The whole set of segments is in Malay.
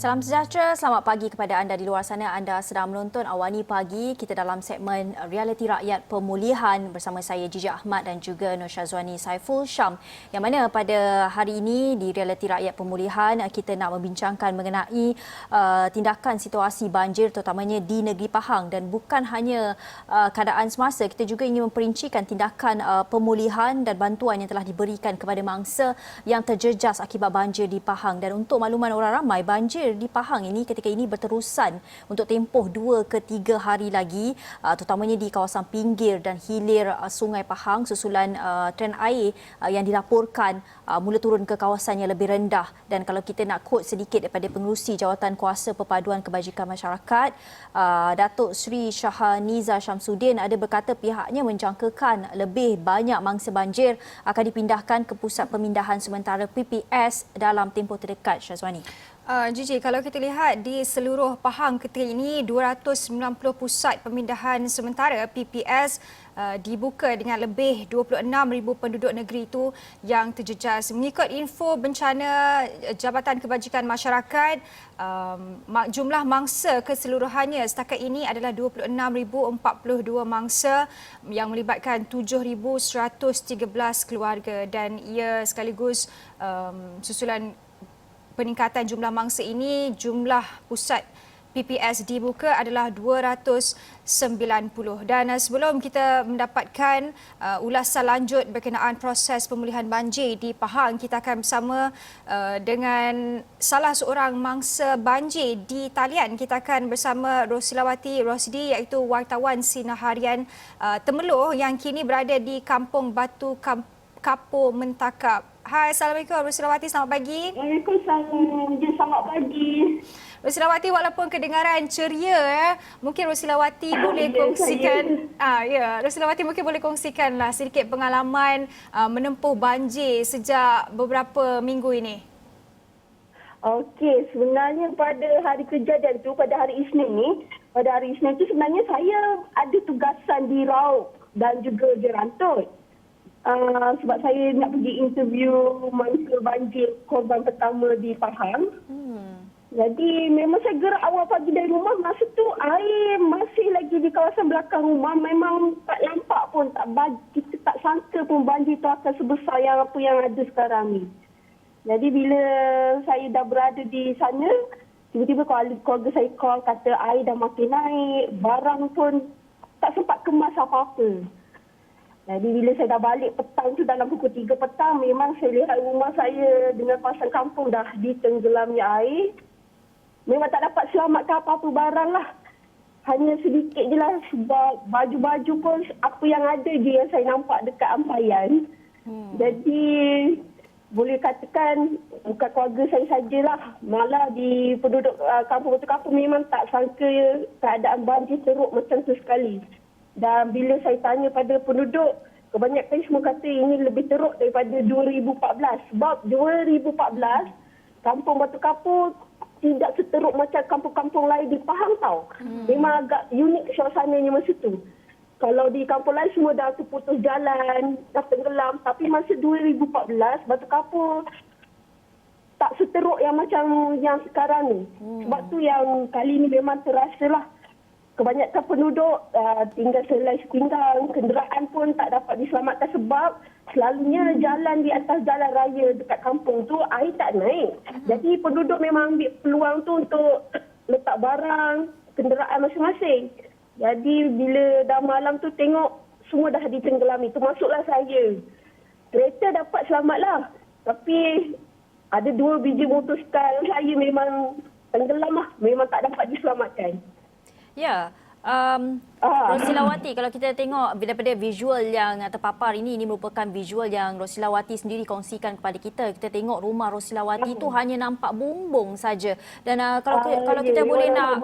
Salam sejahtera, selamat pagi kepada anda di luar sana. Anda sedang menonton Awani Pagi. Kita dalam segmen Realiti Rakyat Pemulihan bersama saya Gigi Ahmad dan juga Nur Syazwani Saiful Syam. Yang mana pada hari ini di Realiti Rakyat Pemulihan kita nak membincangkan mengenai tindakan situasi banjir terutamanya di negeri Pahang, dan bukan hanya keadaan semasa, kita juga ingin memperincikan tindakan pemulihan dan bantuan yang telah diberikan kepada mangsa yang terjejas akibat banjir di Pahang. Dan untuk makluman orang ramai, banjir di Pahang ini ketika ini berterusan untuk tempoh 2 ke 3 hari lagi, terutamanya di kawasan pinggir dan hilir Sungai Pahang susulan trend air yang dilaporkan mula turun ke kawasan yang lebih rendah. Dan kalau kita nak quote sedikit daripada Pengerusi Jawatan Kuasa Perpaduan Kebajikan Masyarakat, Datuk Seri Shahaniza Syamsuddin ada berkata pihaknya menjangkakan lebih banyak mangsa banjir akan dipindahkan ke pusat pemindahan sementara PPS dalam tempoh terdekat. Syazwani. Gigi, kalau kita lihat di seluruh Pahang ketika ini 290 pusat pemindahan sementara PPS dibuka dengan lebih 26,000 penduduk negeri itu yang terjejas. Mengikut info bencana Jabatan Kebajikan Masyarakat, jumlah mangsa keseluruhannya setakat ini adalah 26,042 mangsa yang melibatkan 7,113 keluarga, dan ia sekaligus susulan peningkatan jumlah mangsa ini, jumlah pusat PPS dibuka adalah 290. Dan sebelum kita mendapatkan ulasan lanjut berkenaan proses pemulihan banjir di Pahang, kita akan bersama dengan salah seorang mangsa banjir di talian. Kita akan bersama Rosilawati Rosdi, iaitu wartawan Sinar Harian Temerloh yang kini berada di Kampung Batu Kapur Mentakap. Hai, Assalamualaikum Rosilawati, selamat pagi. Waalaikumsalam, selamat pagi. Rosilawati, walaupun kedengaran ceria, mungkin Rosilawati boleh kongsikan, Rosilawati mungkin boleh kongsikanlah sedikit pengalaman menempuh banjir sejak beberapa minggu ini. Okey, sebenarnya pada hari kejadian tu, pada hari Isnin tu sebenarnya saya ada tugasan di Raub dan juga di Rantut. Sebab saya nak pergi interview mangsa banjir korban pertama di Pahang. Jadi memang saya gerak awal pagi dari rumah. Masa tu air masih lagi di kawasan belakang rumah. Memang tak nampak pun, kita tak sangka pun banjir tu akan sebesar yang apa yang ada sekarang ni. Jadi bila saya dah berada di sana, tiba-tiba keluarga saya call, kata air dah makin naik, barang pun tak sempat kemas apa-apa. Jadi bila saya dah balik petang tu, dalam pukul 3 petang, memang saya lihat rumah saya dengan kawasan kampung dah ditenggelami air. Memang tak dapat selamatkan apa-apa barang lah. Hanya sedikit je lah, sebab baju-baju pun apa yang ada je yang saya nampak dekat ampayan. Jadi boleh katakan bukan keluarga saya sajalah, malah di penduduk kampung Batu Kapur memang tak sangka keadaan banjir teruk macam tu sekali. Dan bila saya tanya pada penduduk, kebanyakan semua kata ini lebih teruk daripada 2014. Sebab 2014, Kampung Batu Kapur tidak seteruk macam kampung-kampung lain di Pahang tau. Memang agak unik suasananya masa tu. Kalau di kampung lain semua dah terputus jalan, dah tenggelam. Tapi masa 2014, Batu Kapur tak seteruk yang macam yang sekarang ni. Sebab tu yang kali ni memang terasa lah. Kebanyakan penduduk tinggal selai sepinggang, kenderaan pun tak dapat diselamatkan sebab selalunya jalan di atas jalan raya dekat kampung tu air tak naik. Jadi penduduk memang ambil peluang tu untuk letak barang, kenderaan masing-masing. Jadi bila dah malam tu tengok semua dah ditenggelami, termasuklah saya. Kereta dapat selamatlah, tapi ada 2 biji motosikal saya memang tenggelam lah, memang tak dapat diselamatkan. Ya, Rosilawati, kalau kita tengok daripada visual yang terpapar ini merupakan visual yang Rosilawati sendiri kongsikan kepada kita. Kita tengok rumah Rosilawati itu hanya nampak bumbung saja. Dan kalau kita boleh nak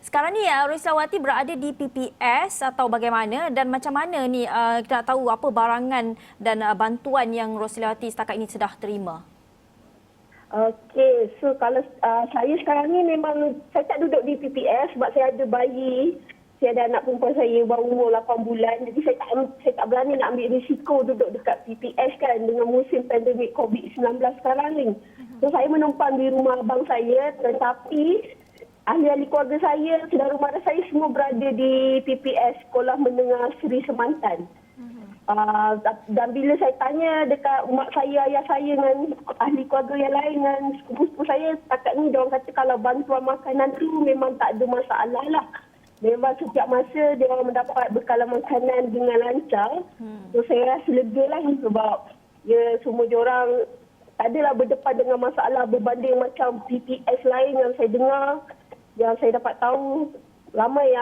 sekarang ni Rosilawati berada di PPS atau bagaimana, dan macam mana ni kita nak tahu apa barangan dan bantuan yang Rosilawati setakat ini sudah terima? Okey, so kalau saya sekarang ni memang saya tak duduk di PPS sebab saya ada bayi. Saya ada anak perempuan saya baru umur 8 bulan. Jadi saya tak berani nak ambil risiko duduk dekat PPS kan dengan musim pandemik COVID-19 sekarang ni. So saya menumpang di rumah abang saya, tetapi ahli-ahli keluarga saya, saudara mara saya semua berada di PPS Sekolah Menengah Seri Semantan. Dan bila saya tanya dekat mak saya, ayah saya dengan ahli keluarga yang lain dengan sepupu-sepupu saya, setakat ni diorang kata kalau bantuan makanan tu memang tak ada masalah lah. Memang setiap masa dia orang mendapat bekalan makanan dengan lancar. So saya rasa lega lah sebab semua diorang tak adalah berdepan dengan masalah berbanding macam PPS lain yang saya dengar, yang saya dapat tahu ramai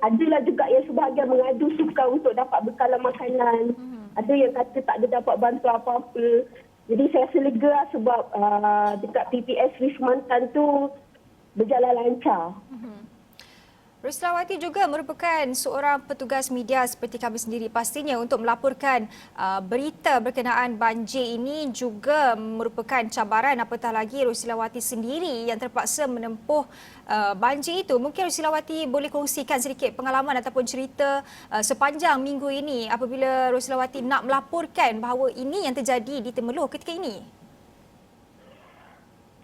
adalah juga yang sebahagian mengadu suka untuk dapat bekalan makanan. Ada yang kata tak ada dapat bantuan apa-apa. Jadi saya rasa lega lah sebab dekat PPS Seri Semantan tu berjalan lancar. Roslawati juga merupakan seorang petugas media seperti kami sendiri. Pastinya untuk melaporkan berita berkenaan banjir ini juga merupakan cabaran, apatah lagi Roslawati sendiri yang terpaksa menempuh banjir itu. Mungkin Roslawati boleh kongsikan sedikit pengalaman ataupun cerita sepanjang minggu ini apabila Roslawati nak melaporkan bahawa ini yang terjadi di Temerloh ketika ini.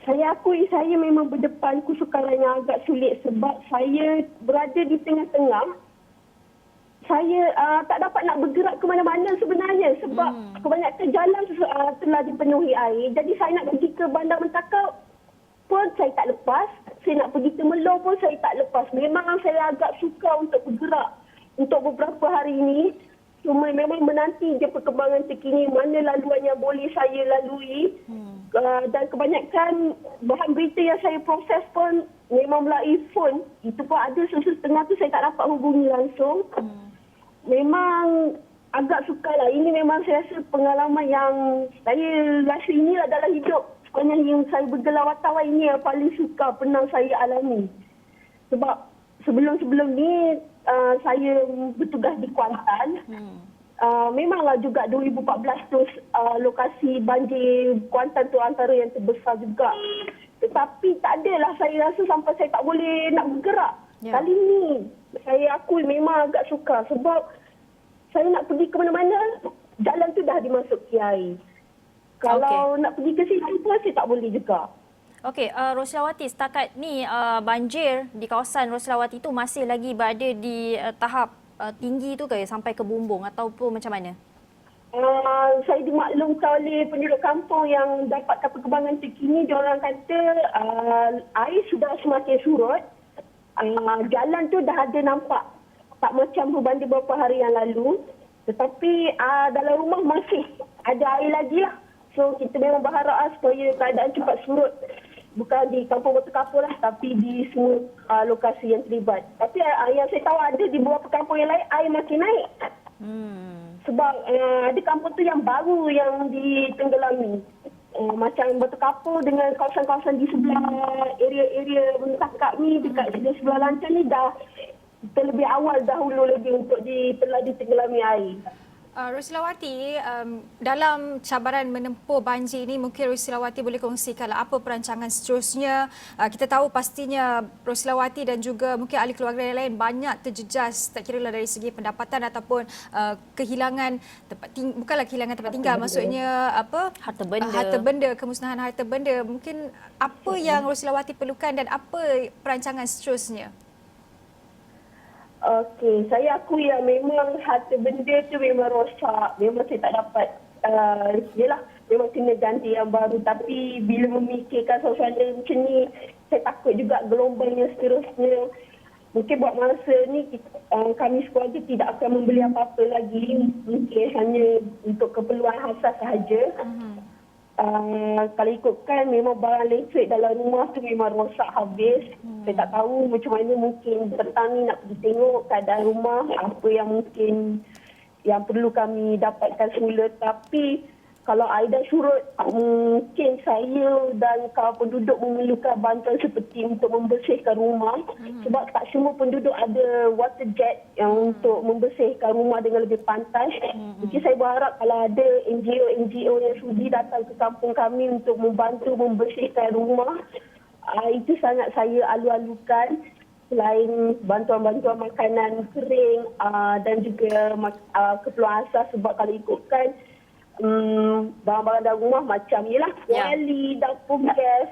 Saya akui saya memang berdepan kesukaran yang agak sulit sebab saya berada di tengah-tengah. Saya tak dapat nak bergerak ke mana-mana sebenarnya sebab kebanyakan jalan telah dipenuhi air. Jadi saya nak pergi ke Bandar Mentakau pun saya tak lepas. Saya nak pergi ke Temerloh pun saya tak lepas. Memang saya agak suka untuk bergerak untuk beberapa hari ini. Cuma memang menanti je perkembangan terkini, mana laluan yang boleh saya lalui. Dan kebanyakan bahan berita yang saya proses pun memang melalui phone. Itu pun ada setengah tu saya tak dapat hubungi langsung. Memang agak sukar lah. Ini memang saya rasa pengalaman yang saya rasa ini adalah hidup. Sepanjang yang saya bergelar wartawan ini yang paling suka pernah saya alami. Sebab sebelum-sebelum ni saya bertugas di Kuantan. Memanglah juga 2014 tu lokasi banjir Kuantan tu antara yang terbesar juga. Tetapi tak adalah saya rasa sampai saya tak boleh nak bergerak. Kali ni saya akui memang agak sukar sebab saya nak pergi ke mana-mana, jalan tu dah dimasuki air. Kalau nak pergi ke situ pun saya tak boleh juga. Okey, Roslawati, setakat ni banjir di kawasan Roslawati itu masih lagi berada di tahap tinggi tu ke sampai ke bumbung ataupun macam mana? Saya dimaklumkan oleh penduduk kampung yang dapatkan perkembangan terkini, diorang kata air sudah semakin surut. Jalan tu dah ada nampak tak macam berbanding beberapa hari yang lalu. Tetapi dalam rumah masih ada air lagi lah. So kita memang berharap supaya keadaan cepat surut. Bukan di Kampung Batu Kapur lah, tapi di semua lokasi yang terlibat. Tapi yang saya tahu ada di beberapa kampung yang lain, air makin naik. Sebab ada kampung tu yang baru yang ditenggelami. Macam Batu Kapur dengan kawasan-kawasan di sebelah area-area Mentakap ni, dekat sebelah Lancar ni dah terlebih awal dahulu lagi untuk telah ditenggelami air. Roslawati, dalam cabaran menempuh banjir ini mungkin Roslawati boleh kongsikanlah apa perancangan seterusnya. Kita tahu pastinya Roslawati dan juga mungkin ahli keluarga yang lain banyak terjejas, tak kira lah dari segi pendapatan ataupun kehilangan bukanlah kehilangan tempat tinggal, maksudnya apa? Harta benda, kemusnahan harta benda. Mungkin apa yang Roslawati perlukan dan apa perancangan seterusnya? Okey, saya akui yang memang harta benda tu memang rosak. Memang saya tak dapat, memang kena ganti yang baru. Tapi bila memikirkan suasana macam ni, saya takut juga gelombang yang seterusnya. Mungkin buat masa ni, kami sekeluarga tidak akan membeli apa-apa lagi. Mungkin hanya untuk keperluan khas sahaja. Kalau ikutkan memang barang elektrik dalam rumah tu memang rosak habis. Saya tak tahu macam mana, mungkin petang ni nak pergi tengok keadaan rumah, apa yang mungkin yang perlu kami dapatkan semula. Tapi kalau air dah surut, mungkin saya dan kaum penduduk memerlukan bantuan seperti untuk membersihkan rumah. Sebab tak semua penduduk ada water jet yang untuk membersihkan rumah dengan lebih pantas. Mungkin saya berharap kalau ada NGO yang sudi datang ke kampung kami untuk membantu membersihkan rumah, itu sangat saya alu-alukan. Selain bantuan-bantuan makanan kering dan juga keperluan asas, sebab kalau ikutkan barang-barang dalam rumah macam ni lah. Ya. Kuali, dapur gas.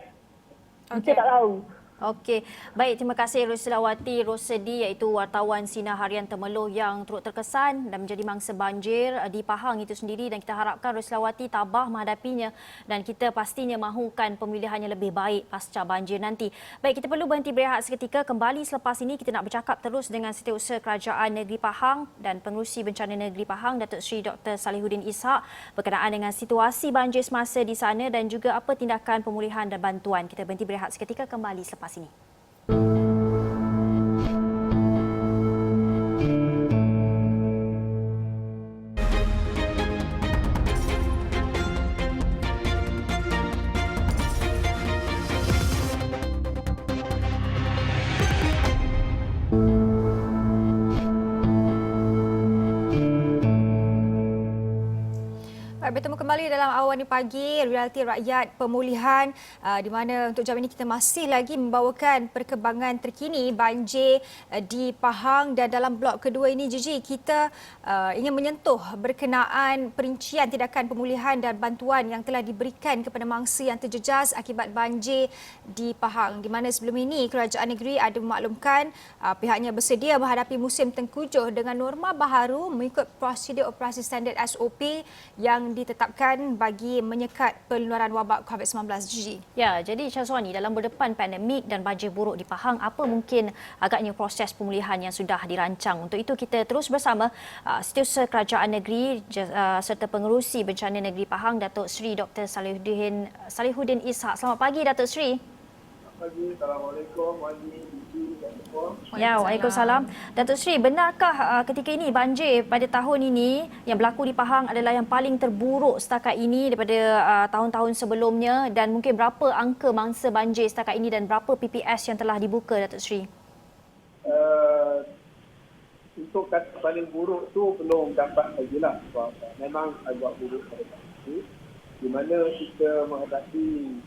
Kita tak tahu. Okey, baik, terima kasih Roslawati Rosedi iaitu wartawan Sinar Harian Temerloh yang turut terkesan dan menjadi mangsa banjir di Pahang itu sendiri, dan kita harapkan Roslawati tabah menghadapinya dan kita pastinya mahukan pemilihan yang lebih baik pasca banjir nanti. Baik, kita perlu berhenti berehat seketika. Kembali selepas ini kita nak bercakap terus dengan Setiausaha Kerajaan Negeri Pahang dan Pengerusi Bencana Negeri Pahang Datuk Seri Dr. Salihuddin Ishak berkenaan dengan situasi banjir semasa di sana dan juga apa tindakan pemulihan dan bantuan. Kita berhenti berehat seketika, kembali selepas ini. Bertemu kembali dalam Awani Pagi, Realiti Rakyat Pemulihan, di mana untuk jam ini kita masih lagi membawakan perkembangan terkini banjir di Pahang, dan dalam blok kedua ini Gigi, kita ingin menyentuh berkenaan perincian tindakan pemulihan dan bantuan yang telah diberikan kepada mangsa yang terjejas akibat banjir di Pahang, di mana sebelum ini Kerajaan Negeri ada memaklumkan pihaknya bersedia menghadapi musim tengkujuh dengan norma baharu mengikut prosedur operasi standard SOP yang ditetapkan bagi menyekat penularan wabak COVID-19. Gigi. Ya, jadi Syazwani, dalam berdepan pandemik dan banjir buruk di Pahang, apa mungkin agaknya proses pemulihan yang sudah dirancang? Untuk itu kita terus bersama Setiausaha Kerajaan Negeri serta Pengerusi Bencana Negeri Pahang, Datuk Seri Dr. Salihuddin Ishak. Selamat pagi, Datuk Seri. Selamat pagi. Assalamualaikum. Ya, Waalaikumsalam. Datuk Seri, benarkah ketika ini banjir pada tahun ini yang berlaku di Pahang adalah yang paling terburuk setakat ini daripada tahun-tahun sebelumnya, dan mungkin berapa angka mangsa banjir setakat ini dan berapa PPS yang telah dibuka, Datuk Seri? Untuk kata paling buruk tu belum dapat lagi lah. Memang agak buruk pada tahun ini, di mana kita menghadapi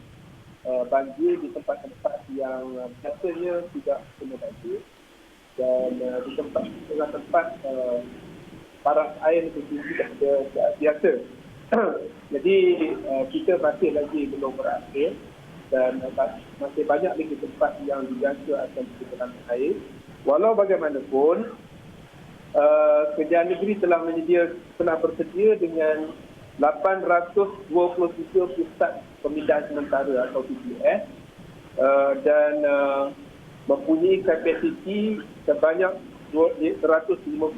banjir di tempat-tempat yang biasanya tidak kena banjir, dan di tempat paras air lebih tinggi daripada biasa. Jadi kita masih lagi belum berakhir, dan masih banyak lagi tempat yang dijangka akan kekurangan air. Walau bagaimanapun, Kerajaan Negeri telah bersedia dengan 823 pusat pemindahan sementara atau PPS, dan mempunyai kapasiti sebanyak 152,000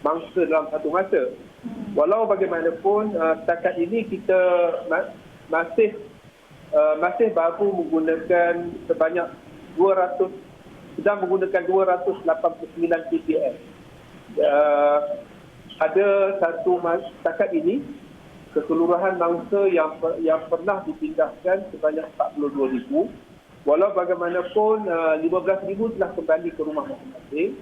mangsa dalam satu masa. Walau bagaimanapun, setakat ini kita masih baru menggunakan sebanyak 289 PPS. Ada setakat ini keseluruhan mangsa yang pernah dipindahkan sebanyak 42,000. Walau bagaimanapun 15,000 telah kembali ke rumah masing-masing.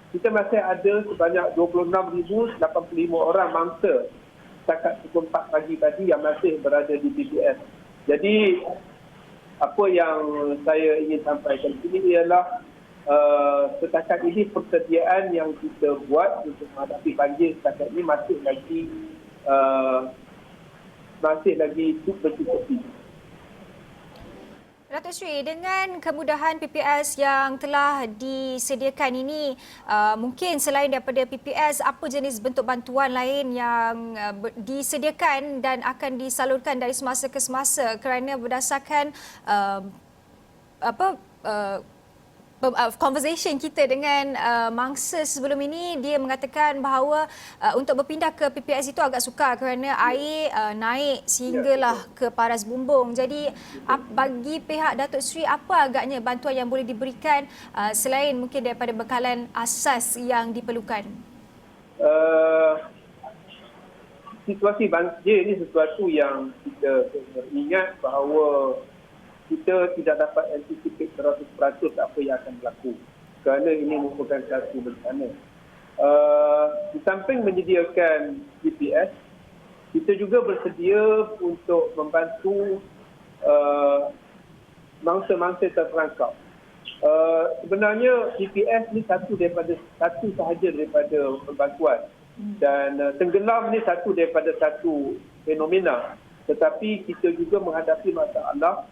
Kita masih ada sebanyak 26,085 orang mangsa setakat pukul 4 pagi tadi yang masih berada di PPS. Jadi apa yang saya ingin sampaikan ini ialah setakat ini persediaan yang kita buat untuk menghadapi banjir setakat ini masih lagi bercukupi. Datuk Seri, dengan kemudahan PPS yang telah disediakan ini, mungkin selain daripada PPS, apa jenis bentuk bantuan lain yang disediakan dan akan disalurkan dari semasa ke semasa, kerana berdasarkan conversation kita dengan mangsa sebelum ini, dia mengatakan bahawa untuk berpindah ke PPS itu agak sukar kerana air naik sehinggalah ke paras bumbung. Jadi bagi pihak Datuk Seri, apa agaknya bantuan yang boleh diberikan selain mungkin daripada bekalan asas yang diperlukan? Situasi banjir ini sesuatu yang kita ingat bahawa kita tidak dapat anticipate 100% apa yang akan berlaku, kerana ini merupakan satu bencana. Di samping menyediakan GPS, kita juga bersedia untuk membantu mangsa-mangsa terperangkap. Sebenarnya GPS ni satu sahaja daripada bantuan. Dan tenggelam ni satu daripada satu fenomena. Tetapi kita juga menghadapi masalah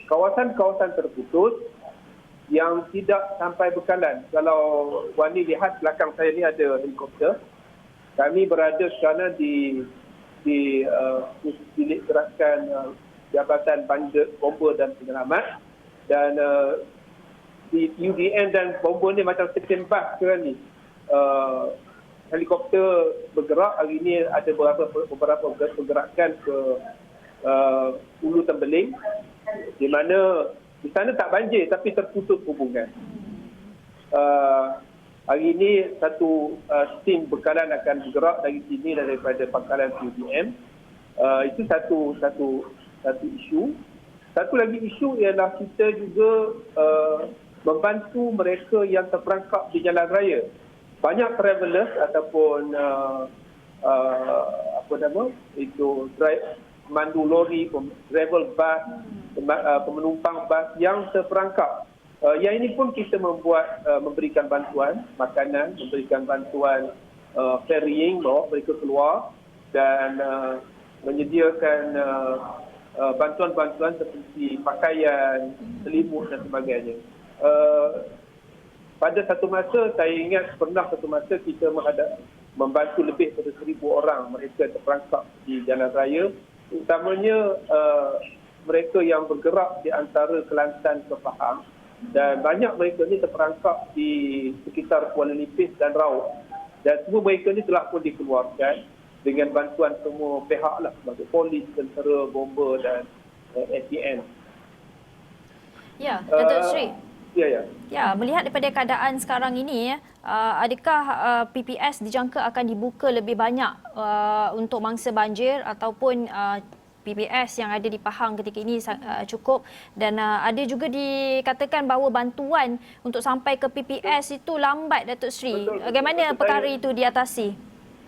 kawasan-kawasan terputus yang tidak sampai bekalan. Kalau Wani lihat belakang saya ni ada helikopter. Kami berada sekarang di bilik gerakan Jabatan Bomba dan Penyelamat. Dan di UDN dan bomba ni macam tertembak sekarang ni. Helikopter bergerak. Hari ini ada beberapa pergerakan ke Hulu Tembeling, di mana di sana tak banjir tapi terputus hubungan. Hari ini satu tim bekalan akan bergerak dari sini dan daripada pangkalan UDM. Itu satu isu. Satu lagi isu ialah kita juga membantu mereka yang terperangkap di jalan raya. Banyak travelers ataupun pemandu lori, travel bus, penumpang bus yang terperangkap. Yang ini pun kita memberikan bantuan makanan, memberikan bantuan ferrying, bawa mereka keluar dan menyediakan bantuan-bantuan seperti pakaian, selimut dan sebagainya. Pada satu masa, saya ingat pernah satu masa kita membantu lebih daripada 1,000 orang mereka terperangkap di jalan raya, utamanya mereka yang bergerak di antara Kelantan ke Pahang, dan banyak mereka ni terperangkap di sekitar Kuala Nipis dan Raub, dan semua mereka ni telah pun dikeluarkan dengan bantuan semua pihak lah, sebagai polis, tentera, bomba dan ATN. Ya, Datuk Sri. Ya. Melihat daripada keadaan sekarang ini, adakah PPS dijangka akan dibuka lebih banyak untuk mangsa banjir ataupun PPS yang ada di Pahang ketika ini cukup, dan ada juga dikatakan bahawa bantuan untuk sampai ke PPS itu lambat, Datuk Sri. Bagaimana perkara itu diatasi?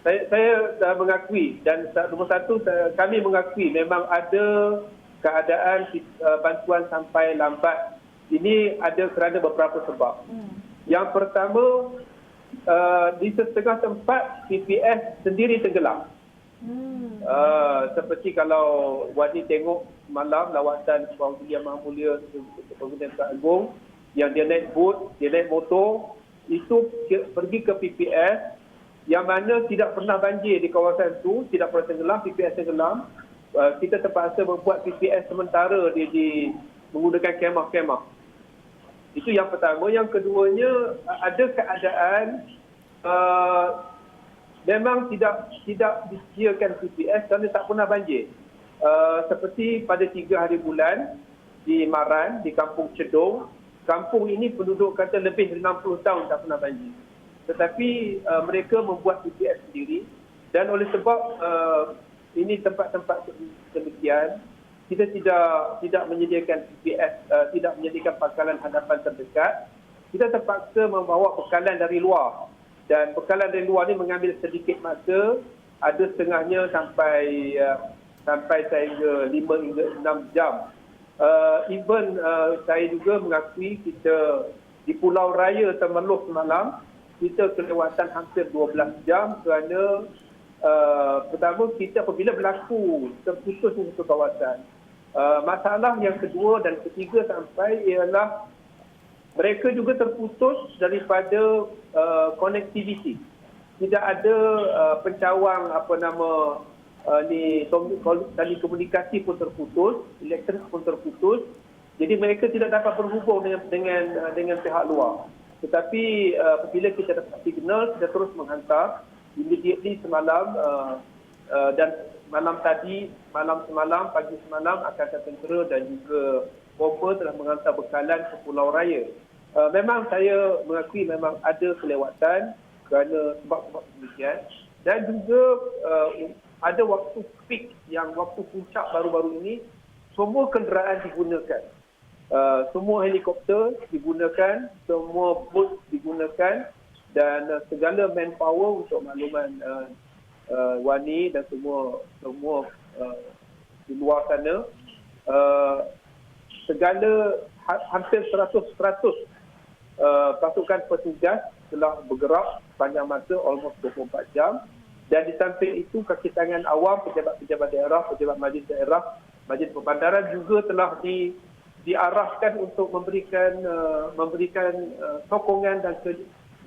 Saya dah mengakui, dan nombor satu kami mengakui memang ada keadaan bantuan sampai lambat. Ini ada kerana beberapa sebab. Yang pertama, di setengah tempat PPS sendiri tenggelam. Seperti kalau Wani tengok malam lawatan Puan Yang Maha Mulia Presiden Agung, yang dia naik bot, dia naik motor, itu pergi ke PPS yang mana tidak pernah banjir di kawasan itu, tidak pernah tenggelam, PPS tenggelam. Kita terpaksa membuat PPS sementara di menggunakan kemah-kemah. Itu yang pertama. Yang keduanya, ada keadaan memang tidak disediakan PPS kerana tak pernah banjir. Seperti pada 3 hari bulan di Maran, di Kampung Cedong, kampung ini penduduk kata lebih 60 tahun tak pernah banjir. Tetapi mereka membuat PPS sendiri, dan oleh sebab ini tempat-tempat demikian, kita tidak menyediakan PPS, tidak menyediakan pangkalan hadapan terdekat. Kita terpaksa membawa bekalan dari luar, dan bekalan dari luar ini mengambil sedikit masa, ada setengahnya sampai sehingga 5 hingga 6 jam. Even saya juga mengakui kita di Pulau Raya Temerloh semalam, kita kelewatan hampir 12 jam kerana pertama, kita apabila berlaku terputusnya satu kawasan. Masalah yang kedua dan ketiga sampai ialah mereka juga terputus daripada connectivity. Tidak ada pencawang tali komunikasi pun terputus, elektrik pun terputus. Jadi mereka tidak dapat berhubung dengan pihak luar. Tetapi apabila kita dapat signal, kita terus menghantar immediately semalam dan pagi semalam Angkatan Tentera dan juga bomba telah menghantar bekalan ke Pulau Raya. Memang saya mengakui memang ada kelewatan kerana sebab-sebab demikian, dan juga ada waktu peak, yang waktu puncak baru-baru ini, semua kenderaan digunakan. Semua helikopter digunakan, semua bot digunakan, dan segala manpower untuk makluman Wani dan semua di luar sana, segala hampir 100% pasukan petugas telah bergerak sepanjang masa almost 24 jam. Dan di samping itu, kaki tangan awam, pejabat-pejabat daerah, pejabat majlis daerah, majlis perbandaran juga telah diarahkan untuk memberikan sokongan dan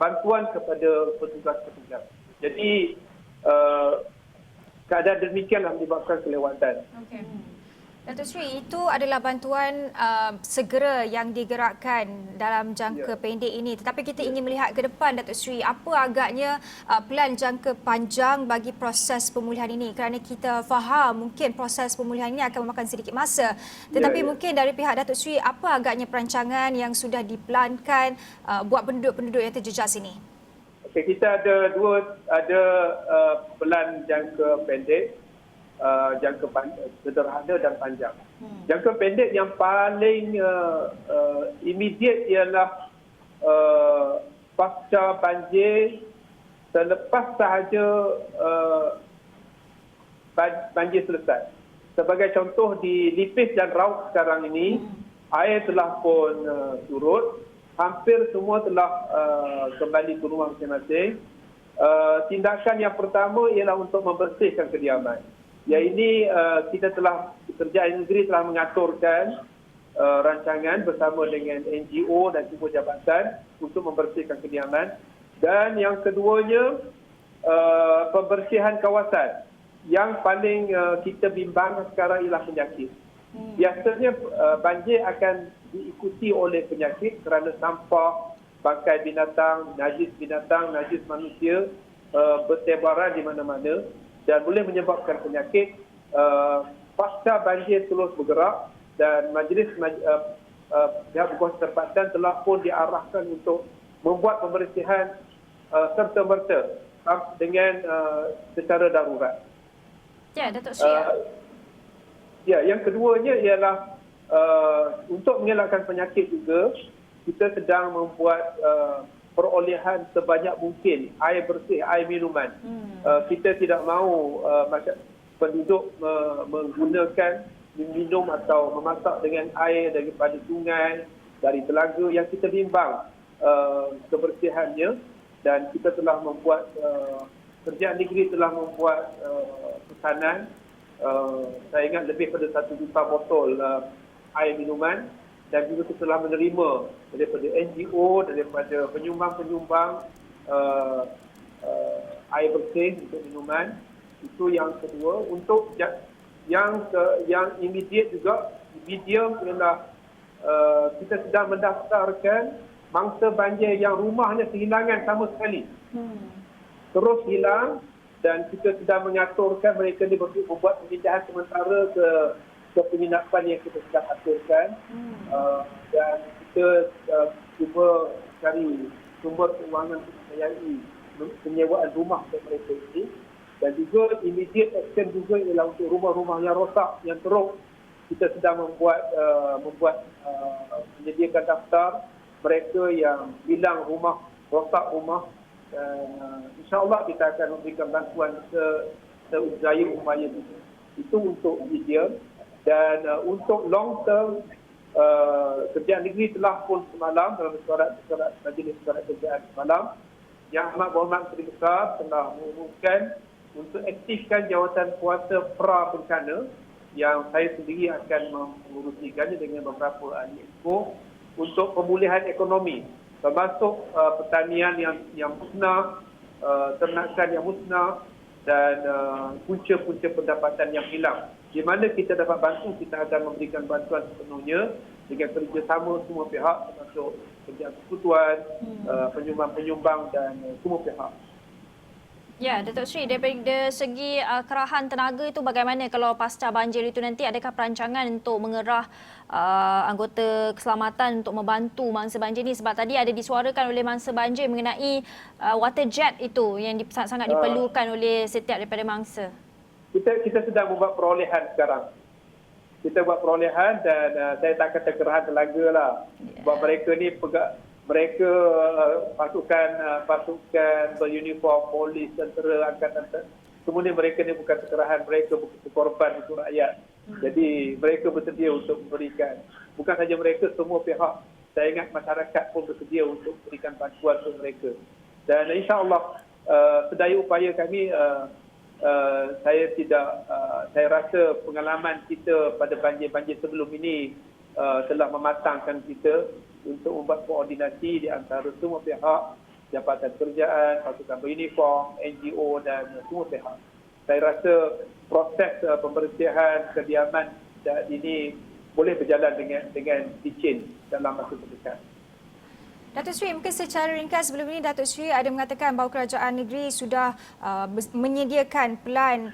bantuan kepada petugas-petugas. Jadi keadaan demikianlah menyebabkan kelewatan. Okay. Datuk Seri, itu adalah bantuan segera yang digerakkan dalam jangka pendek ini. Tetapi kita ingin melihat ke depan, Datuk Seri, apa agaknya plan jangka panjang bagi proses pemulihan ini? Kerana kita faham mungkin proses pemulihan ini akan memakan sedikit masa. Tetapi mungkin dari pihak Datuk Seri, apa agaknya perancangan yang sudah diplankan buat penduduk-penduduk yang terjejas ini? Okay, kita ada plan jangka pendek, jangka sederhana dan panjang. Jangka pendek yang paling immediate ialah pasca banjir, selepas sahaja banjir selesai. Sebagai contoh, di Lipis dan Rauk sekarang ini, air telah pun surut, hampir semua telah kembali ke rumah masing-masing. Tindakan yang pertama ialah untuk membersihkan kediaman. Yang ini Kerajaan Negeri telah mengaturkan rancangan bersama dengan NGO dan semua jabatan untuk membersihkan kediaman. Dan yang keduanya, pembersihan kawasan. Yang paling kita bimbang sekarang ialah penyakit. Biasanya banjir akan diikuti oleh penyakit kerana sampah, bangkai binatang, najis manusia bertebaran di mana-mana dan boleh menyebabkan penyakit. Pasca banjir terus bergerak dan majlis pihak berkuasa tempatan telah pun diarahkan untuk membuat pembersihan serta-merta dengan secara darurat. Ya, Datuk Seri. Yang keduanya ialah untuk mengelakkan penyakit juga, kita sedang membuat perolehan sebanyak mungkin air bersih, air minuman. Kita tidak mahu penduduk menggunakan, minum atau memasak dengan air daripada sungai, dari telaga yang kita bimbang kebersihannya. Dan kita telah membuat, Kerajaan Negeri telah membuat pesanan, saya ingat lebih pada 1 juta botol air minuman, dan juga kita telah menerima daripada NGO, daripada penyumbang-penyumbang air bersih untuk minuman. Itu yang kedua. Untuk yang immediate juga, medium ialah kita sedang mendaftarkan mangsa banjir yang rumahnya kehilangan sama sekali. Terus hilang, dan kita sedang mengaturkan mereka ni membuat pemindahan sementara ke penginapan yang kita sedang aturkan. Dan kita cuba cari sumber keuangan untuk membiayai penyewaan rumah untuk mereka ini. Dan juga immediate action juga ialah untuk rumah-rumah yang rosak, yang teruk. Kita sedang menyediakan daftar mereka yang hilang rumah, rosak rumah. InsyaAllah kita akan memberikan bantuan seujaya upaya itu. Itu untuk medium. Dan untuk long term, Kerajaan Negeri telah pun semalam dalam majlis mesyuarat kerajaan semalam, Yang Amat Berhormat Menteri Besar telah mengumumkan untuk aktifkan jawatan kuasa pra-bencana yang saya sendiri akan mengurusikannya dengan beberapa ahli exco untuk pemulihan ekonomi, termasuk pertanian yang musnah, ternakan yang musnah dan punca-punca pendapatan yang hilang. Di mana kita dapat bantu, kita akan memberikan bantuan sepenuhnya dengan kerjasama semua pihak, termasuk Kerajaan Persekutuan, penyumbang-penyumbang dan semua pihak. Ya, Datuk Seri, daripada segi kerahan tenaga itu bagaimana kalau pasca banjir itu nanti, adakah perancangan untuk mengerah anggota keselamatan untuk membantu mangsa banjir ini? Sebab tadi ada disuarakan oleh mangsa banjir mengenai water jet itu yang sangat diperlukan oleh setiap daripada mangsa. Kita sedang membuat perolehan sekarang. Kita buat perolehan dan saya tak kata kerahan tenaga lah. Sebab mereka ni mereka pasukan beruniform, polis, tentera, angkatan. Kemudian mereka ni bukan kekerahan, mereka korban untuk rakyat. Jadi mereka bersedia untuk memberikan. Bukan saja mereka, semua pihak. Saya ingat masyarakat pun bersedia untuk memberikan bantuan untuk mereka. Dan insya-Allah sedaya upaya kami saya rasa pengalaman kita pada banjir-banjir sebelum ini telah mematangkan kita untuk membuat koordinasi di antara semua pihak, Jabatan Kerajaan, pasukan beruniform, NGO dan semua pihak. Saya rasa proses pembersihan kediaman ini boleh berjalan dengan licin dalam masa terdekat. Datuk Seri, mungkin secara ringkas sebelum ini Datuk Seri ada mengatakan bahawa kerajaan negeri sudah menyediakan pelan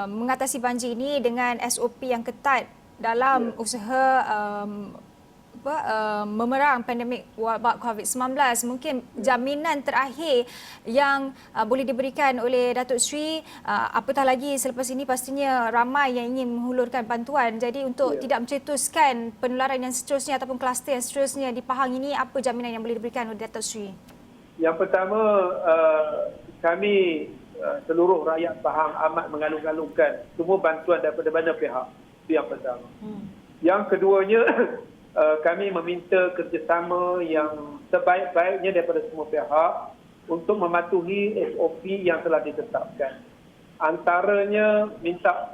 mengatasi banjir ini dengan SOP yang ketat dalam usaha memerang pandemik wabak COVID-19. Mungkin jaminan terakhir yang boleh diberikan oleh Datuk Seri, apatah lagi selepas ini pastinya ramai yang ingin menghulurkan bantuan. Jadi untuk tidak mencetuskan penularan yang seterusnya ataupun kluster yang seterusnya di Pahang ini, apa jaminan yang boleh diberikan oleh Datuk Seri? Yang pertama, kami seluruh rakyat Pahang amat mengalung-alungkan semua bantuan daripada banyak pihak. Itu yang pertama. Yang keduanya, kami meminta kerjasama yang sebaik-baiknya daripada semua pihak untuk mematuhi SOP yang telah ditetapkan. Antaranya minta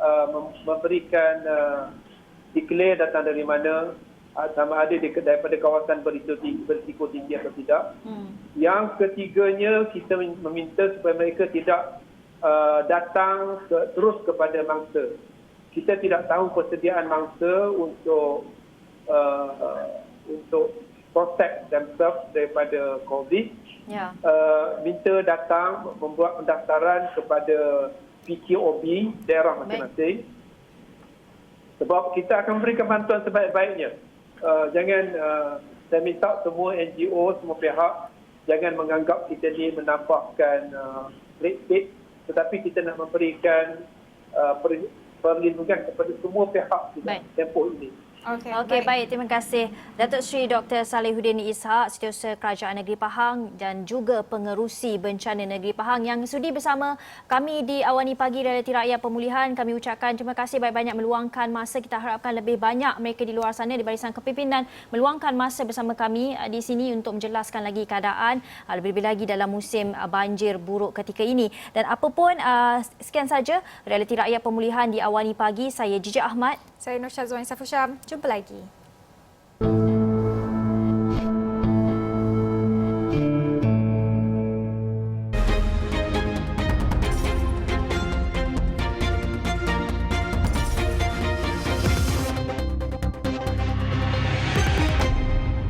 memberikan declare datang dari mana, sama ada daripada kawasan berisiko tinggi atau tidak. Yang ketiganya, kita meminta supaya mereka tidak datang terus kepada mangsa. Kita tidak tahu persediaan mangsa untuk protect themselves daripada COVID. Minta datang membuat pendaftaran kepada PKOB daerah masing-masing. Sebab kita akan memberikan bantuan sebaik-baiknya. Jangan, saya minta semua NGO, semua pihak jangan menganggap kita ni menambahkan red tape, tetapi kita nak memberikan perlindungan kepada semua pihak di tempoh ini. Okey, baik. Terima kasih Datuk Seri Dr. Salihuddin Ishak, Setiausaha Kerajaan Negeri Pahang dan juga Pengerusi Bencana Negeri Pahang yang sudi bersama kami di Awani Pagi Realiti Rakyat Pemulihan. Kami ucapkan terima kasih banyak-banyak meluangkan masa. Kita harapkan lebih banyak mereka di luar sana di barisan kepimpinan meluangkan masa bersama kami di sini untuk menjelaskan lagi keadaan lebih-lebih lagi dalam musim banjir buruk ketika ini. Dan apapun, sekian saja Realiti Rakyat Pemulihan di Awani Pagi. Saya Jijak Ahmad. Saya Nur Syazwani Saiful Syam. Jumpa lagi.